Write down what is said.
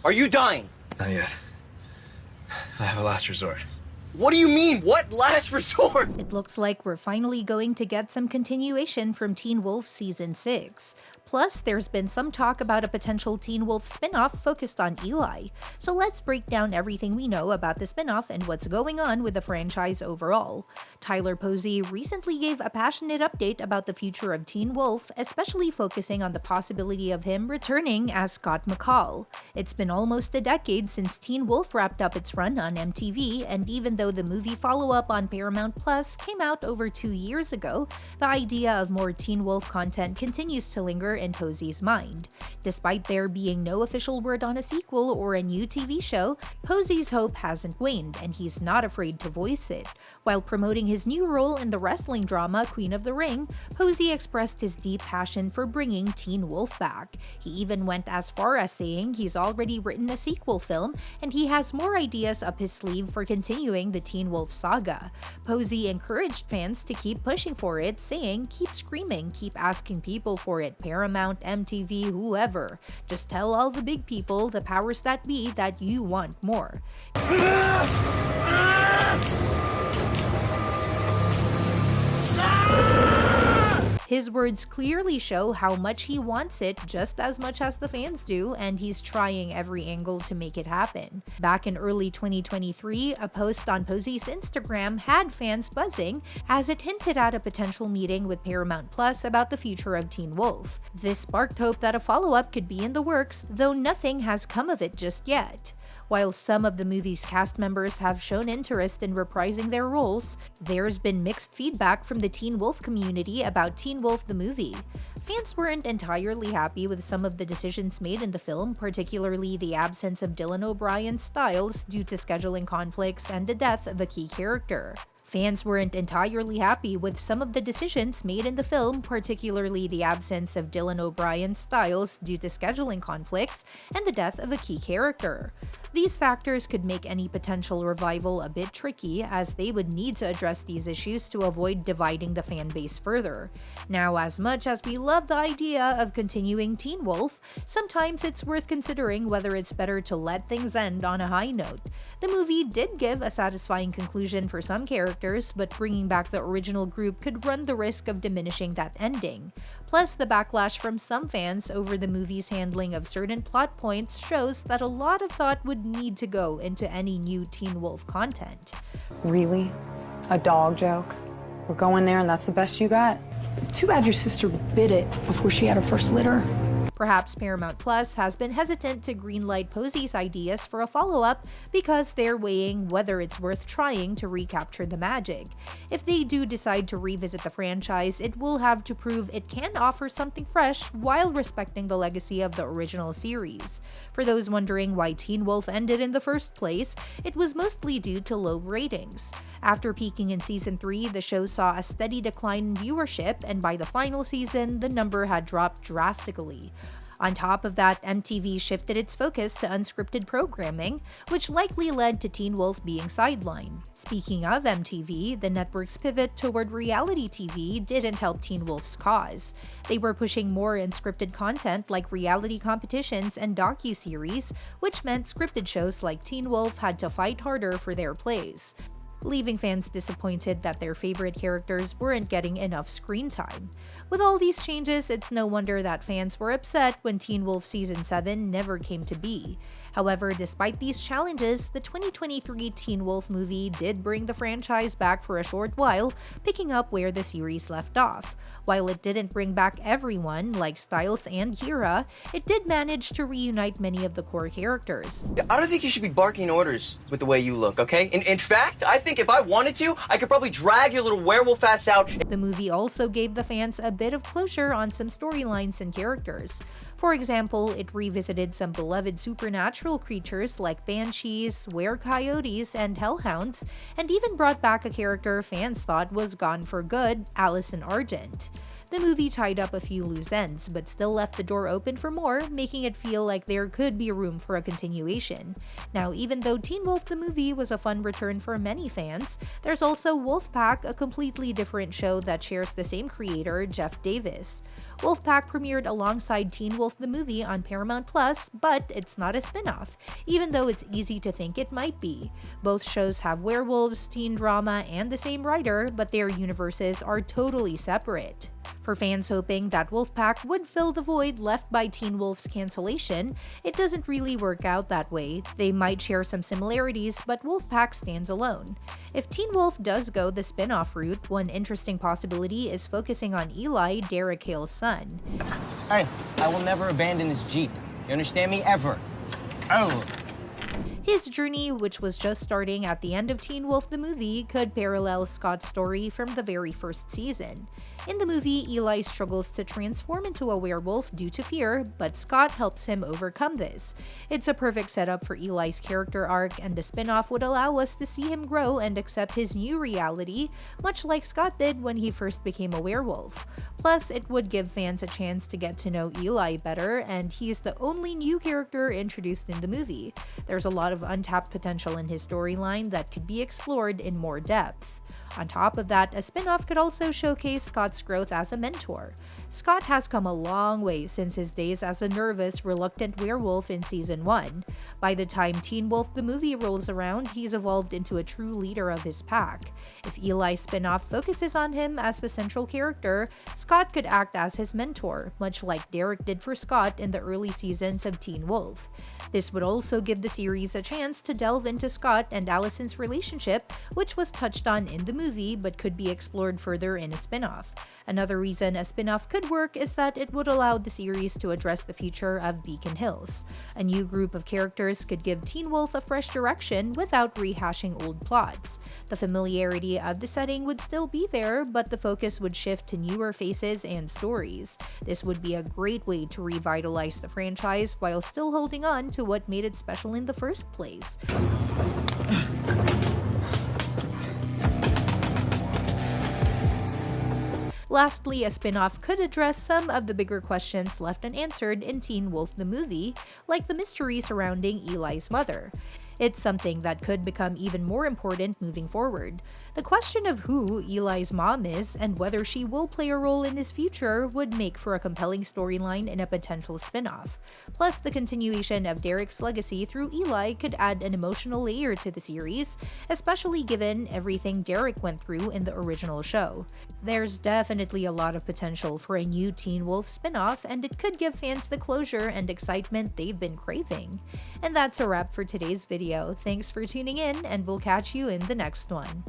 Are you dying? Not yet. I have a last resort. What do you mean? What last resort? It looks like we're finally going to get some continuation from Teen Wolf Season 6. Plus, there's been some talk about a potential Teen Wolf spin-off focused on Eli. So let's break down everything we know about the spin-off and what's going on with the franchise overall. Tyler Posey recently gave a passionate update about the future of Teen Wolf, especially focusing on the possibility of him returning as Scott McCall. It's been almost a decade since Teen Wolf wrapped up its run on MTV, and even though the movie follow-up on Paramount Plus came out over 2 years ago, the idea of more Teen Wolf content continues to linger in Posey's mind. Despite there being no official word on a sequel or a new TV show, Posey's hope hasn't waned, and he's not afraid to voice it. While promoting his new role in the wrestling drama Queen of the Ring, Posey expressed his deep passion for bringing Teen Wolf back. He even went as far as saying he's already written a sequel film, and he has more ideas up his sleeve for continuing the Teen Wolf saga. Posey encouraged fans to keep pushing for it, saying, "Keep screaming, keep asking people for it, Paramount, MTV, whoever. Just tell all the big people, the powers that be, that you want more." His words clearly show how much he wants it just as much as the fans do, and he's trying every angle to make it happen. Back in early 2023, a post on Posey's Instagram had fans buzzing as it hinted at a potential meeting with Paramount Plus about the future of Teen Wolf. This sparked hope that a follow-up could be in the works, though nothing has come of it just yet. While some of the movie's cast members have shown interest in reprising their roles, there's been mixed feedback from the Teen Wolf community about Teen Wolf the movie. Fans weren't entirely happy with some of the decisions made in the film, particularly the absence of Dylan O'Brien's Styles due to scheduling conflicts and the death of a key character. Fans weren't entirely happy with some of the decisions made in the film, particularly the absence of Dylan O'Brien's Styles due to scheduling conflicts and the death of a key character. These factors could make any potential revival a bit tricky, as they would need to address these issues to avoid dividing the fan base further. Now, as much as we love the idea of continuing Teen Wolf, sometimes it's worth considering whether it's better to let things end on a high note. The movie did give a satisfying conclusion for some characters, but bringing back the original group could run the risk of diminishing that ending. Plus, the backlash from some fans over the movie's handling of certain plot points shows that a lot of thought would need to go into any new Teen Wolf content. Really? A dog joke? We're going there and that's the best you got? Too bad your sister bit it before she had her first litter. Perhaps Paramount Plus has been hesitant to greenlight Posey's ideas for a follow-up because they're weighing whether it's worth trying to recapture the magic. If they do decide to revisit the franchise, it will have to prove it can offer something fresh while respecting the legacy of the original series. For those wondering why Teen Wolf ended in the first place, it was mostly due to low ratings. After peaking in Season 3, the show saw a steady decline in viewership, and by the final season, the number had dropped drastically. On top of that, MTV shifted its focus to unscripted programming, which likely led to Teen Wolf being sidelined. Speaking of MTV, the network's pivot toward reality TV didn't help Teen Wolf's cause. They were pushing more unscripted content like reality competitions and docuseries, which meant scripted shows like Teen Wolf had to fight harder for their place, leaving fans disappointed that their favorite characters weren't getting enough screen time. With all these changes, it's no wonder that fans were upset when Teen Wolf Season 7 never came to be. However, despite these challenges, the 2023 Teen Wolf movie did bring the franchise back for a short while, picking up where the series left off. While it didn't bring back everyone, like Styles and Hira, it did manage to reunite many of the core characters. I don't think you should be barking orders with the way you look, okay? In fact, I think if I wanted to, I could probably drag your little werewolf ass out. The movie also gave the fans a bit of closure on some storylines and characters. For example, it revisited some beloved supernatural creatures like banshees, were-coyotes, and hellhounds, and even brought back a character fans thought was gone for good, Allison Argent. The movie tied up a few loose ends, but still left the door open for more, making it feel like there could be room for a continuation. Now, even though Teen Wolf the movie was a fun return for many fans, there's also Wolfpack, a completely different show that shares the same creator, Jeff Davis. Wolfpack premiered alongside Teen Wolf the movie on Paramount+, but it's not a spin-off, even though it's easy to think it might be. Both shows have werewolves, teen drama, and the same writer, but their universes are totally separate. For fans hoping that Wolfpack would fill the void left by Teen Wolf's cancellation, it doesn't really work out that way. They might share some similarities, but Wolfpack stands alone. If Teen Wolf does go the spin-off route, one interesting possibility is focusing on Eli, Derek Hale's son. Hey, I will never abandon this Jeep. You understand me? Ever. Oh. His journey, which was just starting at the end of Teen Wolf the movie, could parallel Scott's story from the very first season. In the movie, Eli struggles to transform into a werewolf due to fear, but Scott helps him overcome this. It's a perfect setup for Eli's character arc, and the spin-off would allow us to see him grow and accept his new reality, much like Scott did when he first became a werewolf. Plus, it would give fans a chance to get to know Eli better, and he's the only new character introduced in the movie. There's a lot of untapped potential in his storyline that could be explored in more depth. On top of that, a spin-off could also showcase Scott's growth as a mentor. Scott has come a long way since his days as a nervous, reluctant werewolf in Season 1. By the time Teen Wolf the movie rolls around, he's evolved into a true leader of his pack. If Eli's spin-off focuses on him as the central character, Scott could act as his mentor, much like Derek did for Scott in the early seasons of Teen Wolf. This would also give the series a chance to delve into Scott and Allison's relationship, which was touched on in the movie but could be explored further in a spin-off. Another reason a spin-off could work is that it would allow the series to address the future of Beacon Hills. A new group of characters could give Teen Wolf a fresh direction without rehashing old plots. The familiarity of the setting would still be there, but the focus would shift to newer faces and stories. This would be a great way to revitalize the franchise while still holding on to what made it special in the first place. Lastly, a spin-off could address some of the bigger questions left unanswered in Teen Wolf the movie, like the mystery surrounding Eli's mother. It's something that could become even more important moving forward. The question of who Eli's mom is and whether she will play a role in his future would make for a compelling storyline in a potential spin-off. Plus, the continuation of Derek's legacy through Eli could add an emotional layer to the series, especially given everything Derek went through in the original show. There's definitely a lot of potential for a new Teen Wolf spin-off, and it could give fans the closure and excitement they've been craving. And that's a wrap for today's video. Thanks for tuning in, and we'll catch you in the next one.